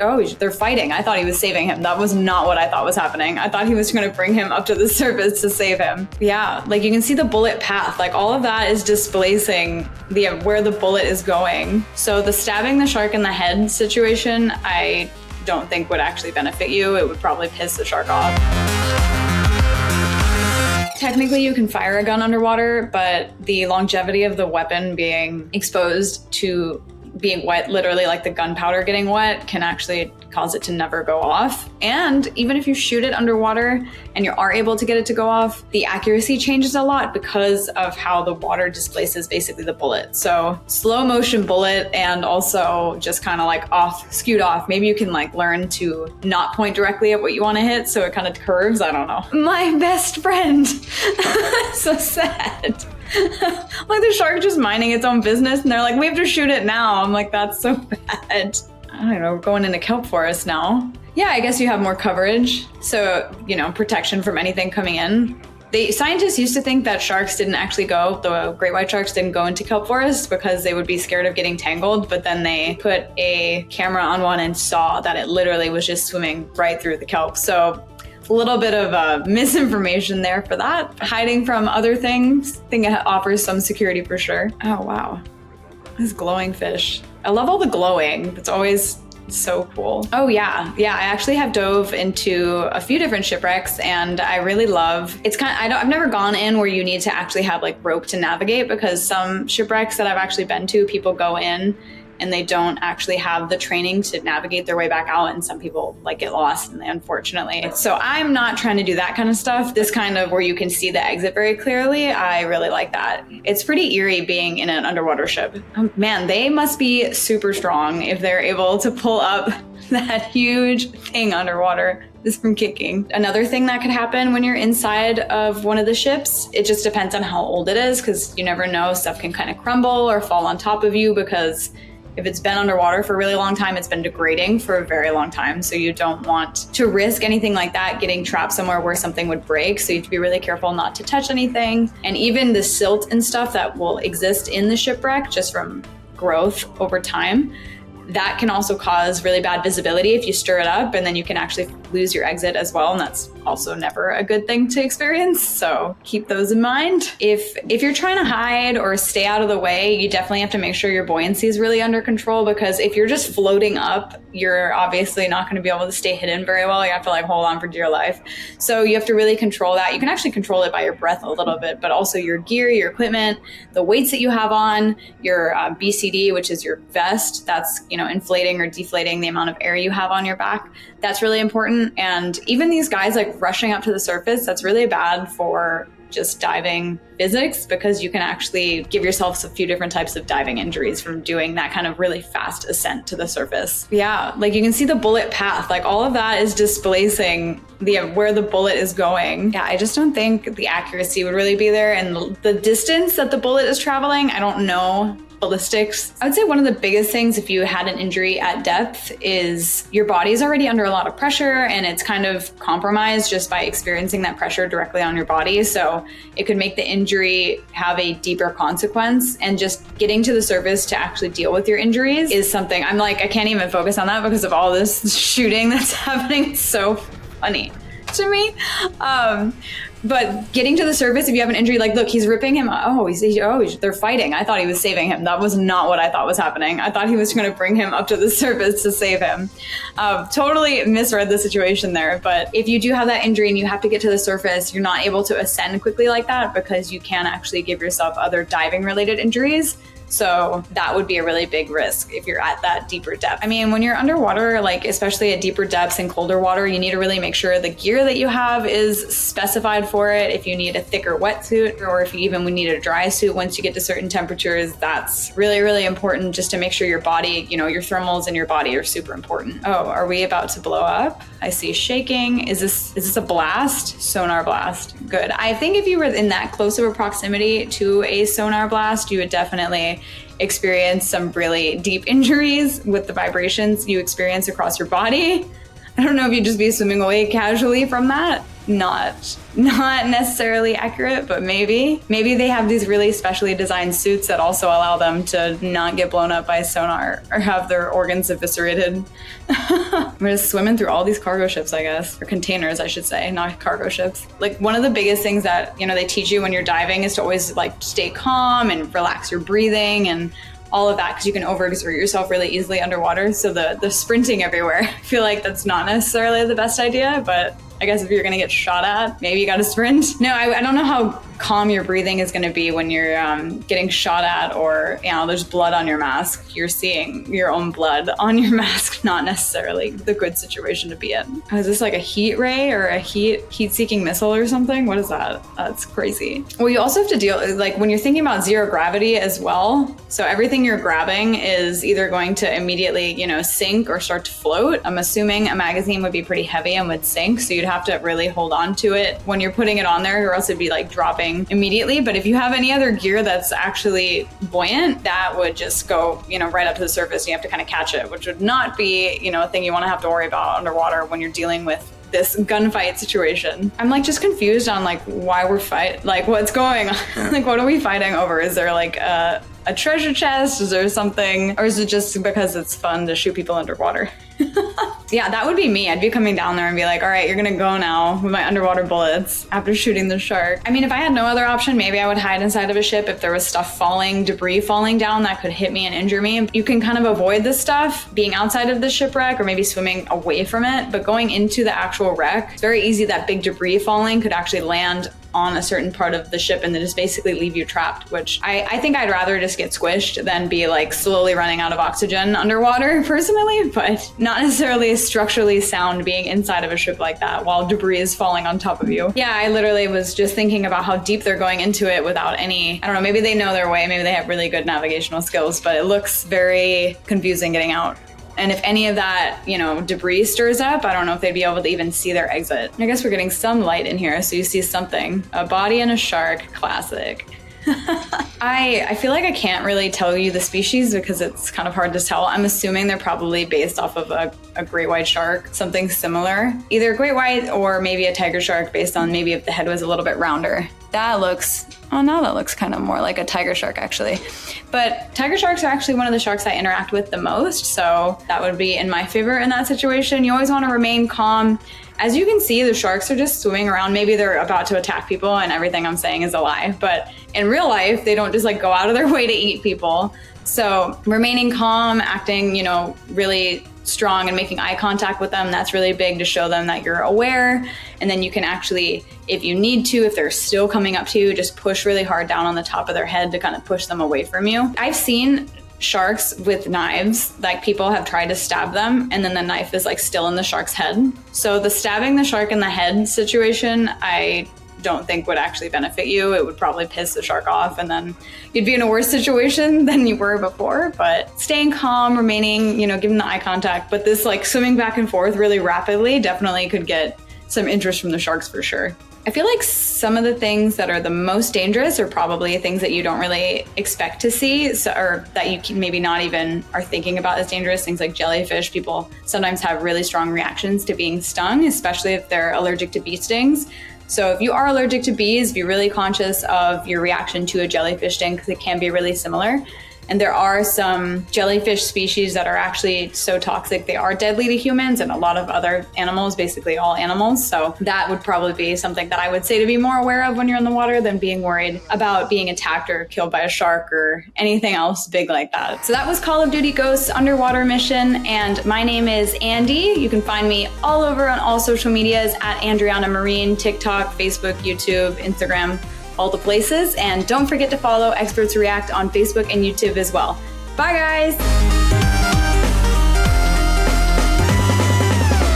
Oh, they're fighting. I thought he was saving him. That was not what I thought was happening. I thought he was going to bring him up to the surface to save him. Yeah, like you can see the bullet path. Like all of that is displacing where the bullet is going. So the stabbing the shark in the head situation, I don't think would actually benefit you. It would probably piss the shark off. Technically, you can fire a gun underwater, but the longevity of the weapon being exposed to being wet, literally like the gunpowder getting wet, can actually cause it to never go off. And even if you shoot it underwater and you are able to get it to go off, the accuracy changes a lot because of how the water displaces basically the bullet. So slow motion bullet, and also just kind of like scoot off. Maybe you can like learn to not point directly at what you want to hit, so it kind of curves. I don't know. My best friend. So sad. Like the shark just minding its own business, and they're like, we have to shoot it now. I'm like, that's so bad. I don't know, we're going into kelp forest now. Yeah, I guess you have more coverage. So, protection from anything coming in. Scientists used to think that sharks didn't actually the great white sharks didn't go into kelp forest because they would be scared of getting tangled, but then they put a camera on one and saw that it literally was just swimming right through the kelp. So a little bit of misinformation there for that. Hiding from other things, I think it offers some security for sure. Oh, wow. This glowing fish. I love all the glowing. It's always so cool. Oh yeah. I actually have dove into a few different shipwrecks, and I really love, I've never gone in where you need to actually have like rope to navigate, because some shipwrecks that I've actually been to, people go in and they don't actually have the training to navigate their way back out, and some people like get lost, and unfortunately. So I'm not trying to do that kind of stuff. This kind of where you can see the exit very clearly, I really like that. It's pretty eerie being in an underwater ship. Oh, man, they must be super strong if they're able to pull up that huge thing underwater just from kicking. Another thing that could happen when you're inside of one of the ships, it just depends on how old it is, because you never know, stuff can kind of crumble or fall on top of you, because if it's been underwater for a really long time, it's been degrading for a very long time. So you don't want to risk anything like that getting trapped somewhere where something would break. So you have to be really careful not to touch anything. And even the silt and stuff that will exist in the shipwreck just from growth over time, that can also cause really bad visibility if you stir it up, and then you can actually lose your exit as well. And that's also never a good thing to experience. So keep those in mind. If you're trying to hide or stay out of the way, you definitely have to make sure your buoyancy is really under control, because if you're just floating up, you're obviously not going to be able to stay hidden very well. You have to like hold on for dear life. So you have to really control that. You can actually control it by your breath a little bit, but also your gear, your equipment, the weights that you have on, your BCD, which is your vest. That's, inflating or deflating the amount of air you have on your back. That's really important. And even these guys like rushing up to the surface, that's really bad for just diving physics, because you can actually give yourself a few different types of diving injuries from doing that kind of really fast ascent to the surface. Yeah, like you can see the bullet path, like all of that is displacing where the bullet is going. Yeah, I just don't think the accuracy would really be there, and the distance that the bullet is traveling, I don't know. Ballistics. I would say one of the biggest things if you had an injury at depth is your body's already under a lot of pressure, and it's kind of compromised just by experiencing that pressure directly on your body. So it could make the injury have a deeper consequence, and just getting to the surface to actually deal with your injuries is something I'm like, I can't even focus on that because of all this shooting that's happening. It's so funny to me. But getting to the surface, if you have an injury, like, look, he's ripping him. They're fighting. I thought he was saving him. That was not what I thought was happening. I thought he was going to bring him up to the surface to save him. Totally misread the situation there. But if you do have that injury and you have to get to the surface, you're not able to ascend quickly like that, because you can actually give yourself other diving related injuries. So that would be a really big risk if you're at that deeper depth. I mean, when you're underwater, like especially at deeper depths and colder water, you need to really make sure the gear that you have is specified for it. If you need a thicker wetsuit, or if you even would need a dry suit once you get to certain temperatures, that's really, really important, just to make sure your body, your thermals in your body are super important. Oh, are we about to blow up? I see shaking. Is this a blast? Sonar blast. Good. I think if you were in that close of a proximity to a sonar blast, you would definitely experience some really deep injuries with the vibrations you experience across your body. I don't know if you'd just be swimming away casually from that. not necessarily accurate, but maybe they have these really specially designed suits that also allow them to not get blown up by sonar or have their organs eviscerated. We're just swimming through all these cargo ships, I guess, or containers, I should say, not cargo ships. Like one of the biggest things that, they teach you when you're diving is to always like stay calm and relax your breathing and all of that, because you can overexert yourself really easily underwater. So the sprinting everywhere, I feel like that's not necessarily the best idea, but I guess if you're gonna get shot at, maybe you gotta sprint. No, I don't know how calm your breathing is gonna be when you're getting shot at, or there's blood on your mask. You're seeing your own blood on your mask, not necessarily the good situation to be in. Is this like a heat ray or a heat-seeking missile or something? What is that? That's crazy. Well, you also have to deal, like when you're thinking about zero gravity as well, so everything you're grabbing is either going to immediately, sink or start to float. I'm assuming a magazine would be pretty heavy and would sink, so you'd have to really hold on to it when you're putting it on there, or else it'd be like dropping immediately. But if you have any other gear that's actually buoyant, that would just go, right up to the surface. You have to kind of catch it, which would not be, a thing you want to have to worry about underwater when you're dealing with this gunfight situation. I'm like just confused on like why we're what's going on? Like, what are we fighting over? Is there like a treasure chest? Is there something? Or is it just because it's fun to shoot people underwater? Yeah, that would be me. I'd be coming down there and be like, all right, you're gonna go now with my underwater bullets after shooting the shark. I mean, if I had no other option, maybe I would hide inside of a ship if there was debris falling down that could hit me and injure me. You can kind of avoid this stuff being outside of the shipwreck or maybe swimming away from it, but going into the actual wreck, it's very easy that big debris falling could actually land on a certain part of the ship and then just basically leave you trapped, which I think I'd rather just get squished than be like slowly running out of oxygen underwater personally, but not necessarily structurally sound being inside of a ship like that while debris is falling on top of you. Yeah, I literally was just thinking about how deep they're going into it without any, I don't know, maybe they know their way, maybe they have really good navigational skills, but it looks very confusing getting out. And if any of that, debris stirs up, I don't know if they'd be able to even see their exit. I guess we're getting some light in here, so you see something. A body and a shark, classic. I feel like I can't really tell you the species because it's kind of hard to tell. I'm assuming they're probably based off of a great white shark, something similar. Either a great white or maybe a tiger shark based on maybe if the head was a little bit rounder. That looks kind of more like a tiger shark actually. But tiger sharks are actually one of the sharks I interact with the most, so that would be in my favor in that situation. You always want to remain calm. As you can see, the sharks are just swimming around. Maybe they're about to attack people and everything I'm saying is a lie, but in real life, they don't just like go out of their way to eat people. So remaining calm, acting, really strong and making eye contact with them, that's really big to show them that you're aware. And then you can actually, if you need to, if they're still coming up to you, just push really hard down on the top of their head to kind of push them away from you. I've seen sharks with knives, like people have tried to stab them and then the knife is like still in the shark's head. So the stabbing the shark in the head situation, I don't think would actually benefit you. It would probably piss the shark off and then you'd be in a worse situation than you were before. But staying calm, remaining, giving the eye contact, but this like swimming back and forth really rapidly definitely could get some interest from the sharks for sure. I feel like some of the things that are the most dangerous are probably things that you don't really expect to see, or that you maybe not even are thinking about as dangerous. Things like jellyfish. People sometimes have really strong reactions to being stung, especially if they're allergic to bee stings. So if you are allergic to bees, be really conscious of your reaction to a jellyfish sting because it can be really similar. And there are some jellyfish species that are actually so toxic they are deadly to humans and a lot of other animals, basically all animals. So that would probably be something that I would say to be more aware of when you're in the water than being worried about being attacked or killed by a shark or anything else big like that. So that was Call of Duty Ghosts Underwater Mission, and my name is Andy. You can find me all over on all social medias at Andriana Marine, TikTok, Facebook, YouTube, Instagram, all the places. And don't forget to follow Experts React on Facebook and YouTube as well. Bye guys!